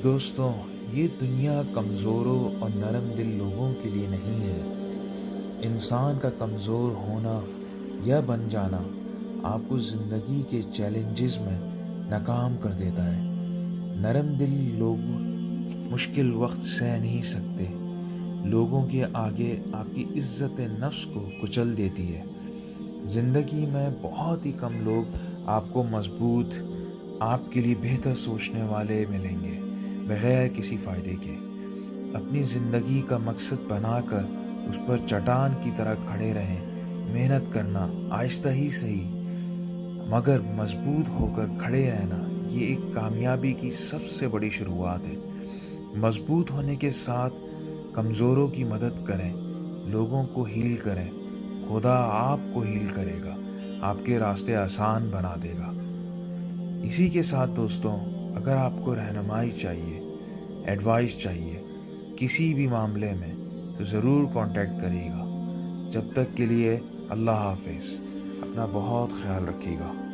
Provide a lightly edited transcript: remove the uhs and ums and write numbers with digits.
دوستوں، یہ دنیا کمزوروں اور نرم دل لوگوں کے لیے نہیں ہے۔ انسان کا کمزور ہونا یا بن جانا آپ کو زندگی کے چیلنجز میں ناکام کر دیتا ہے۔ نرم دل لوگ مشکل وقت سہ نہیں سکتے، لوگوں کے آگے آپ کی عزت نفس کو کچل دیتی ہے۔ زندگی میں بہت ہی کم لوگ آپ کو مضبوط، آپ کے لیے بہتر سوچنے والے ملیں گے بغیر کسی فائدے کے۔ اپنی زندگی کا مقصد بنا کر اس پر چٹان کی طرح کھڑے رہیں۔ محنت کرنا، آہستہ ہی صحیح مگر مضبوط ہو کر کھڑے رہنا، یہ ایک کامیابی کی سب سے بڑی شروعات ہے۔ مضبوط ہونے کے ساتھ کمزوروں کی مدد کریں، لوگوں کو ہیل کریں، خدا آپ کو ہیل کرے گا، آپ کے راستے آسان بنا دے گا۔ اسی کے ساتھ دوستوں، اگر آپ کو رہنمائی چاہیے، ایڈوائس چاہیے کسی بھی معاملے میں تو ضرور کانٹیکٹ کریے گا۔ جب تک کے لیے اللہ حافظ، اپنا بہت خیال رکھیے گا۔